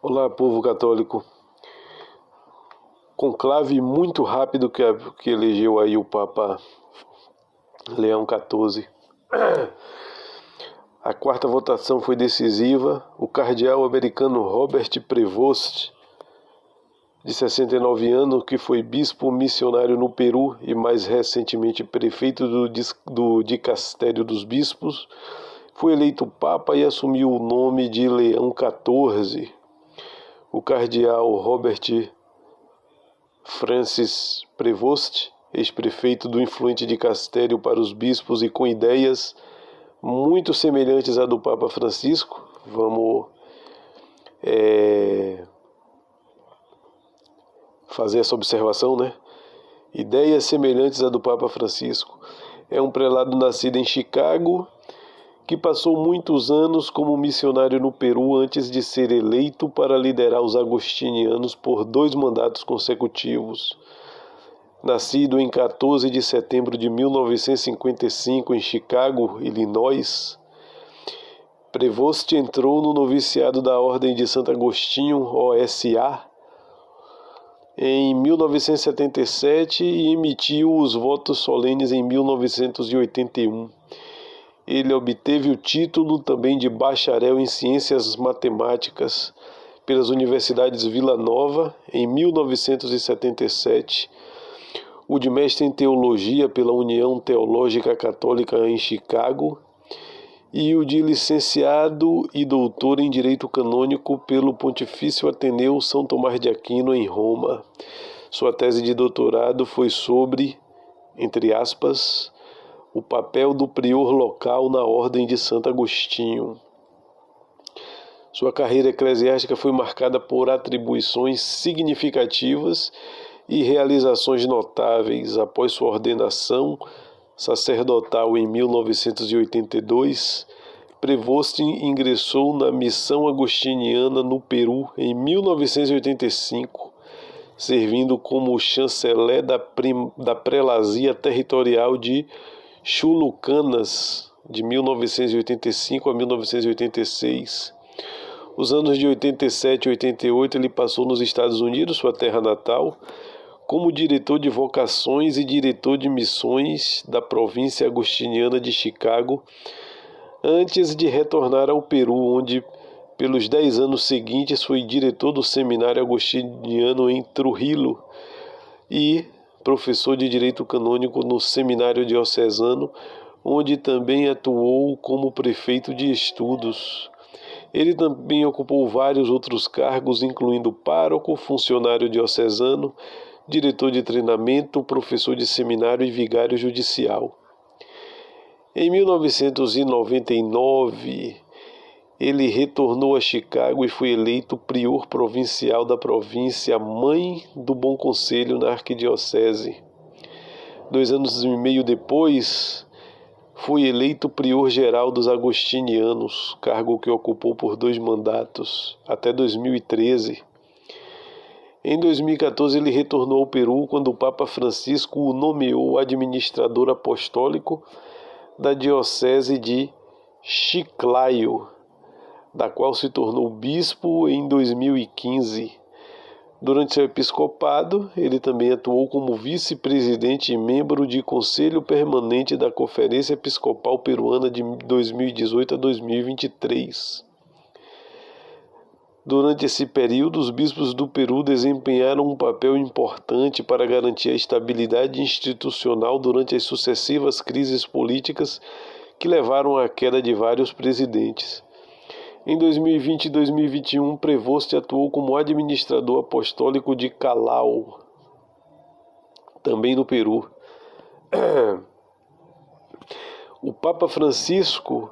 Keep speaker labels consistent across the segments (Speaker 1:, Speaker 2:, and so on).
Speaker 1: Olá, povo católico. Conclave muito rápido que elegeu aí o Papa Leão XIV. A quarta votação foi decisiva. O cardeal americano Robert Prevost, de 69 anos, que foi bispo missionário no Peru e mais recentemente prefeito do Dicastério dos Bispos, foi eleito Papa e assumiu o nome de Leão XIV. O cardeal Robert Francis Prevost, ex-prefeito do influente dicastério para os bispos e com ideias muito semelhantes à do Papa Francisco. Vamos fazer essa observação, né? Ideias semelhantes à do Papa Francisco. É um prelado nascido em Chicago, que passou muitos anos como missionário no Peru antes de ser eleito para liderar os agostinianos por 2 mandatos consecutivos. Nascido em 14 de setembro de 1955 em Chicago, Illinois, Prevost entrou no noviciado da Ordem de Santo Agostinho, OSA, em 1977 e emitiu os votos solenes em 1981. Ele obteve o título também de bacharel em Ciências Matemáticas pelas Universidades Vila Nova em 1977, o de mestre em Teologia pela União Teológica Católica em Chicago e o de licenciado e doutor em Direito Canônico pelo Pontifício Ateneu São Tomás de Aquino em Roma. Sua tese de doutorado foi sobre, entre aspas, o papel do prior local na Ordem de Santo Agostinho. Sua carreira eclesiástica foi marcada por atribuições significativas e realizações notáveis. Após sua ordenação sacerdotal em 1982, Prevost ingressou na Missão Agostiniana no Peru em 1985, servindo como chanceler da prelazia territorial de Chulucanas, de 1985 a 1986. Os anos de 87 e 88 ele passou nos Estados Unidos, sua terra natal, como diretor de vocações e diretor de missões da província agostiniana de Chicago, antes de retornar ao Peru, onde, pelos 10 anos seguintes, foi diretor do Seminário Agostiniano em Trujillo e professor de Direito Canônico no Seminário Diocesano, onde também atuou como prefeito de estudos. Ele também ocupou vários outros cargos, incluindo pároco, funcionário diocesano, diretor de treinamento, professor de seminário e vigário judicial. Em 1999, ele retornou a Chicago e foi eleito prior provincial da província Mãe do Bom Conselho na Arquidiocese. 2 anos e meio depois, foi eleito prior geral dos agostinianos, cargo que ocupou por 2 mandatos, até 2013. Em 2014, ele retornou ao Peru quando o Papa Francisco o nomeou administrador apostólico da Diocese de Chiclayo, da qual se tornou bispo em 2015. Durante seu episcopado, ele também atuou como vice-presidente e membro de Conselho Permanente da Conferência Episcopal Peruana de 2018 a 2023. Durante esse período, os bispos do Peru desempenharam um papel importante para garantir a estabilidade institucional durante as sucessivas crises políticas que levaram à queda de vários presidentes. Em 2020 e 2021, Prevost atuou como administrador apostólico de Callao, também no Peru. O Papa Francisco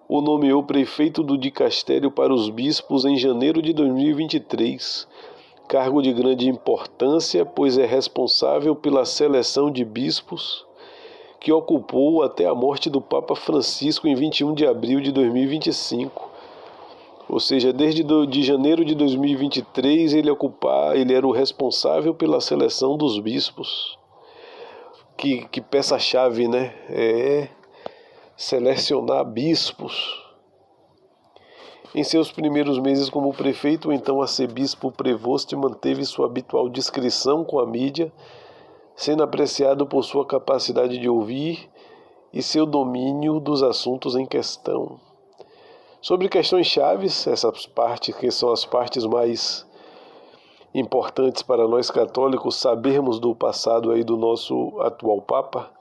Speaker 1: o nomeou prefeito do dicastério para os bispos em janeiro de 2023, cargo de grande importância, pois é responsável pela seleção de bispos, que ocupou até a morte do Papa Francisco em 21 de abril de 2025. Ou seja, desde de janeiro de 2023 ele era o responsável pela seleção dos bispos. Que peça-chave, né? Selecionar bispos. Em seus primeiros meses como prefeito, o então arcebispo Prevost manteve sua habitual discrição com a mídia, sendo apreciado por sua capacidade de ouvir e seu domínio dos assuntos em questão. Sobre questões chaves, essas partes que são as partes mais importantes para nós católicos sabermos do passado aí do nosso atual Papa,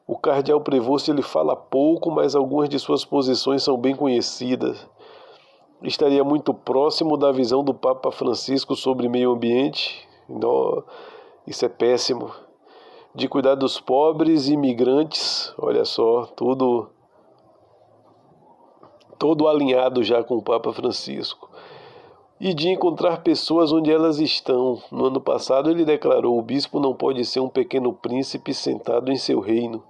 Speaker 1: o cardeal Prevost ele fala pouco, mas algumas de suas posições são bem conhecidas. Estaria muito próximo da visão do Papa Francisco sobre meio ambiente. Isso é péssimo. De cuidar dos pobres e imigrantes, olha só, todo alinhado já com o Papa Francisco. E de encontrar pessoas onde elas estão. No ano passado ele declarou: o bispo não pode ser um pequeno príncipe sentado em seu reino.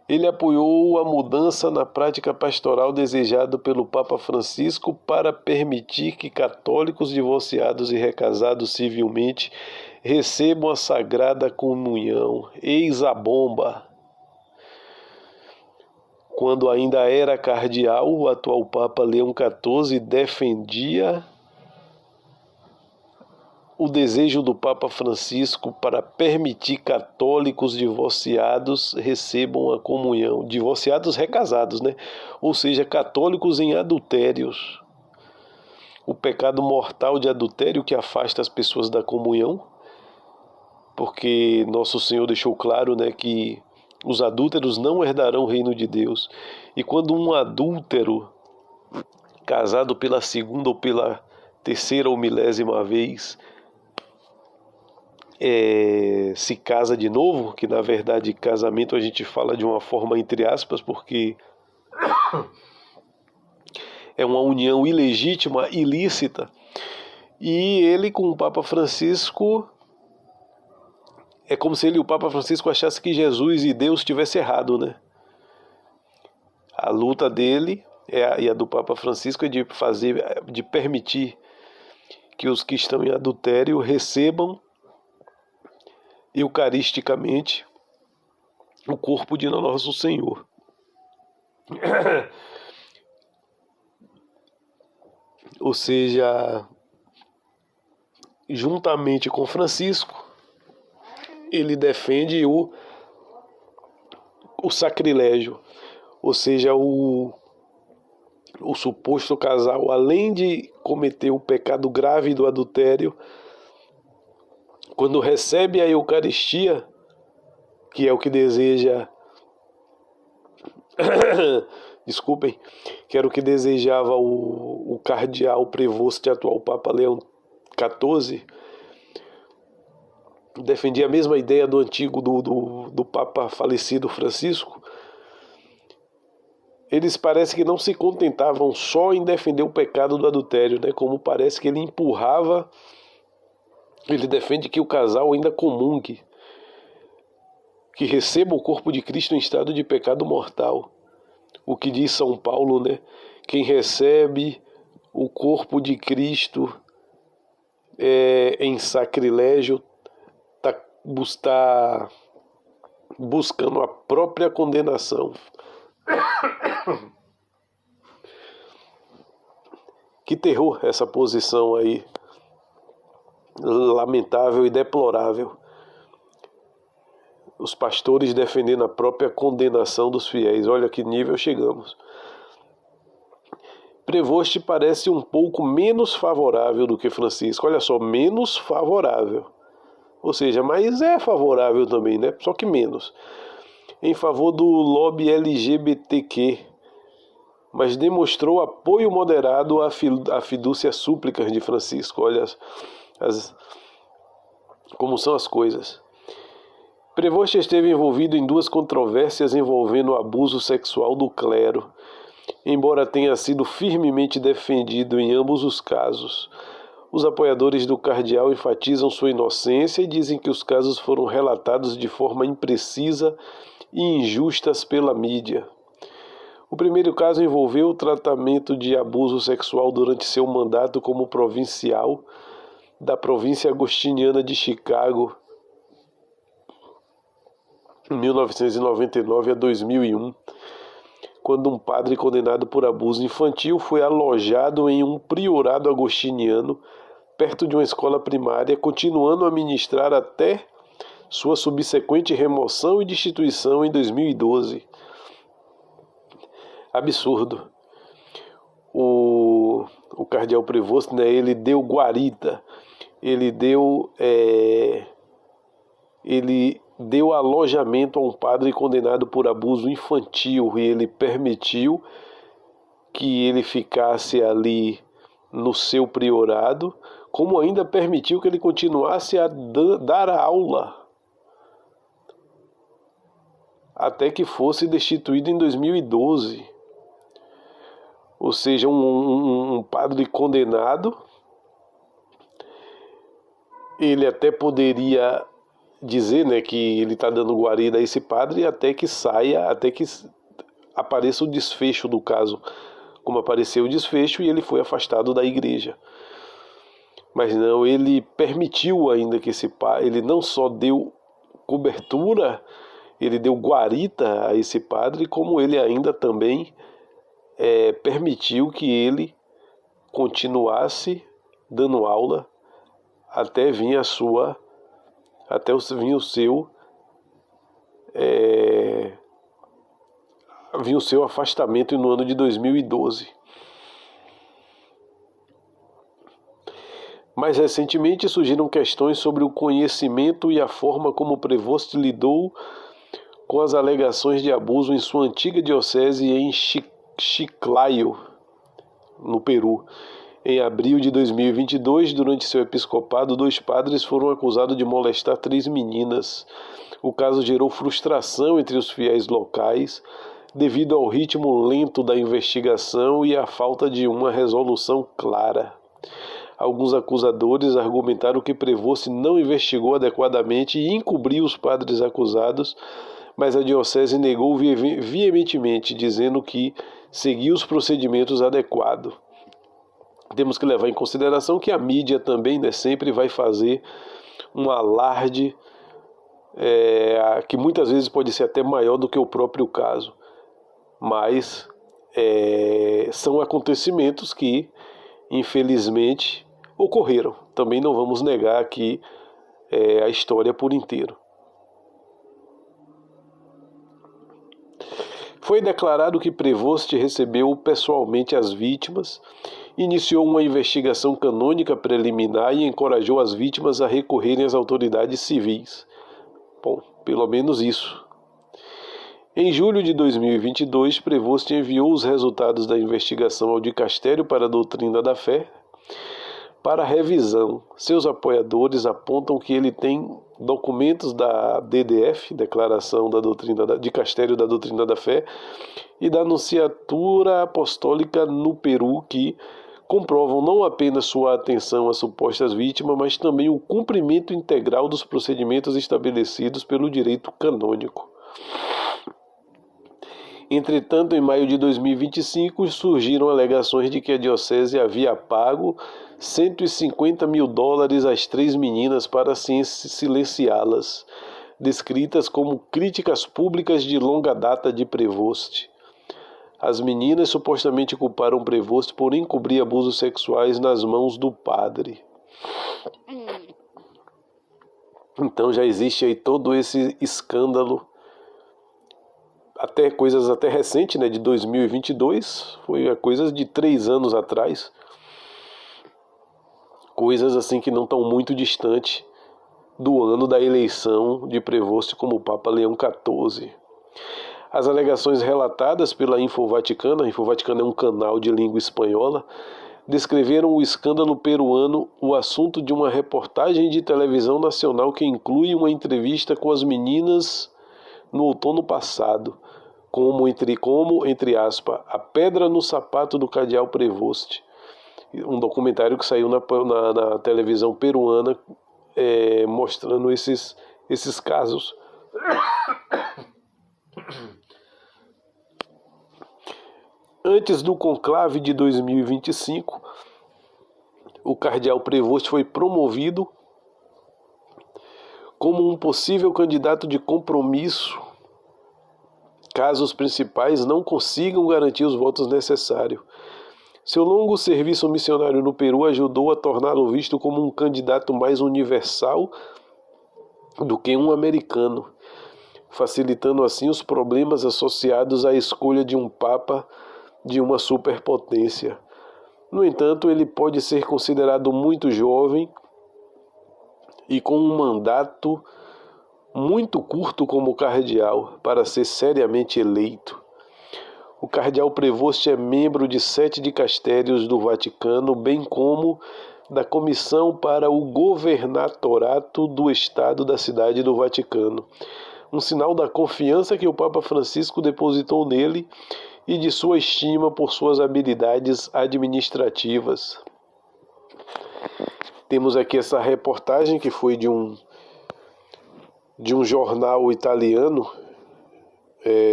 Speaker 1: Ele apoiou a mudança na prática pastoral desejada pelo Papa Francisco para permitir que católicos divorciados e recasados civilmente recebam a Sagrada Comunhão. Eis a bomba! Quando ainda era cardeal, o atual Papa Leão XIV defendia o desejo do Papa Francisco para permitir católicos divorciados recebam a comunhão. Divorciados recasados, né? Ou seja, católicos em adultérios. O pecado mortal de adultério que afasta as pessoas da comunhão, porque nosso Senhor deixou claro, né, que os adúlteros não herdarão o reino de Deus. E quando um adúltero, casado pela segunda ou pela terceira ou milésima vez, se casa de novo, que na verdade casamento a gente fala de uma forma entre aspas, porque é uma união ilegítima, ilícita, e ele com o Papa Francisco, é como se o Papa Francisco achasse que Jesus e Deus tivessem errado, né? A luta dele e a do Papa Francisco é de permitir que os que estão em adultério recebam eucaristicamente o corpo de nosso Senhor. Ou seja, juntamente com Francisco, ele defende o sacrilégio, ou seja, o suposto casal, além de cometer o pecado grave do adultério, quando recebe a Eucaristia, que é o que deseja, desculpem, que era o que desejava o cardeal Prevost, atual Papa Leão XIV, defendia a mesma ideia do antigo, do Papa falecido Francisco. Eles parece que não se contentavam só em defender o pecado do adultério, né? Como parece que ele defende que o casal ainda comungue, que receba o corpo de Cristo em estado de pecado mortal. O que diz São Paulo, né? Quem recebe o corpo de Cristo em sacrilégio está buscando a própria condenação. Que terror essa posição aí, lamentável e deplorável. Os pastores defendendo a própria condenação dos fiéis. Olha que nível chegamos. Prevost parece um pouco menos favorável do que Francisco. Olha só, menos favorável. Ou seja, mas é favorável também, né? Só que menos. Em favor do lobby LGBTQ, mas demonstrou apoio moderado à fidúcia súplicas de Francisco. Olha como são as coisas. Prevost esteve envolvido em 2 controvérsias envolvendo o abuso sexual do clero, embora tenha sido firmemente defendido em ambos os casos. Os apoiadores do cardeal enfatizam sua inocência e dizem que os casos foram relatados de forma imprecisa e injustas pela mídia. O primeiro caso envolveu o tratamento de abuso sexual durante seu mandato como provincial da província agostiniana de Chicago, em 1999 a 2001, quando um padre condenado por abuso infantil foi alojado em um priorado agostiniano perto de uma escola primária, continuando a ministrar até sua subsequente remoção e destituição em 2012. Absurdo. O cardeal Prevost, né, ele deu guarita, ele deu alojamento a um padre condenado por abuso infantil e ele permitiu que ele ficasse ali no seu priorado, como ainda permitiu que ele continuasse a dar aula até que fosse destituído em 2012. Ou seja, um padre condenado, ele até poderia dizer, né, que ele está dando guarida a esse padre até que saia, até que apareça o desfecho do caso, como apareceu o desfecho, e ele foi afastado da igreja. Mas não, ele permitiu ainda que esse padre, ele não só deu cobertura, ele deu guarita a esse padre, como ele ainda também permitiu que ele continuasse dando aula até vir o seu afastamento no ano de 2012. Mais recentemente surgiram questões sobre o conhecimento e a forma como Prevost lidou com as alegações de abuso em sua antiga diocese em Chiclayo, no Peru. Em abril de 2022, durante seu episcopado, 2 padres foram acusados de molestar 3 meninas. O caso gerou frustração entre os fiéis locais, devido ao ritmo lento da investigação e à falta de uma resolução clara. Alguns acusadores argumentaram que Prevost não investigou adequadamente e encobriu os padres acusados, mas a diocese negou veementemente, dizendo que seguiu os procedimentos adequados. Temos que levar em consideração que a mídia também, né, sempre vai fazer um alarde que muitas vezes pode ser até maior do que o próprio caso. Mas são acontecimentos que, infelizmente, ocorreram. Também não vamos negar aqui a história por inteiro. Foi declarado que Prevost recebeu pessoalmente as vítimas, iniciou uma investigação canônica preliminar e encorajou as vítimas a recorrerem às autoridades civis. Bom, pelo menos isso. Em julho de 2022, Prevost enviou os resultados da investigação ao Dicastério para a Doutrina da Fé para revisão. Seus apoiadores apontam que ele tem documentos da DDF, Declaração da Doutrina Dicastério da Doutrina da Fé, e da Nunciatura Apostólica no Peru, que comprovam não apenas sua atenção às supostas vítimas, mas também o cumprimento integral dos procedimentos estabelecidos pelo direito canônico. Entretanto, em maio de 2025, surgiram alegações de que a diocese havia pago $150 mil às 3 meninas para silenciá-las, descritas como críticas públicas de longa data de Prevost. As meninas supostamente culparam Prevost por encobrir abusos sexuais nas mãos do padre. Então já existe aí todo esse escândalo, até coisas até recentes, né, de 2022, foi coisas de 3 anos atrás, coisas assim que não estão muito distantes do ano da eleição de Prevost como Papa Leão XIV. As alegações relatadas pela Info Vaticana, a Info Vaticana é um canal de língua espanhola, descreveram o escândalo peruano, o assunto de uma reportagem de televisão nacional que inclui uma entrevista com as meninas no outono passado, como entre aspas, a pedra no sapato do cardeal Prevost. Um documentário que saiu na televisão peruana mostrando esses casos. Antes do conclave de 2025, o cardeal Prevost foi promovido como um possível candidato de compromisso caso os principais não consigam garantir os votos necessários. Seu longo serviço missionário no Peru ajudou a torná-lo visto como um candidato mais universal do que um americano, facilitando assim os problemas associados à escolha de um papa de uma superpotência. No entanto, ele pode ser considerado muito jovem e com um mandato muito curto como cardeal para ser seriamente eleito. O cardeal Prevost é membro de 7 dicastérios do Vaticano, bem como da Comissão para o Governatorato do Estado da Cidade do Vaticano, um sinal da confiança que o Papa Francisco depositou nele e de sua estima por suas habilidades administrativas. Temos aqui essa reportagem que foi de um jornal italiano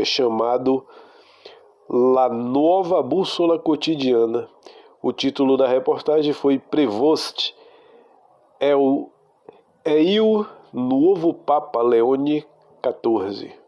Speaker 1: chamado La Nuova Bussola Quotidiana. O título da reportagem foi Prevost é o novo Papa Leone XIV.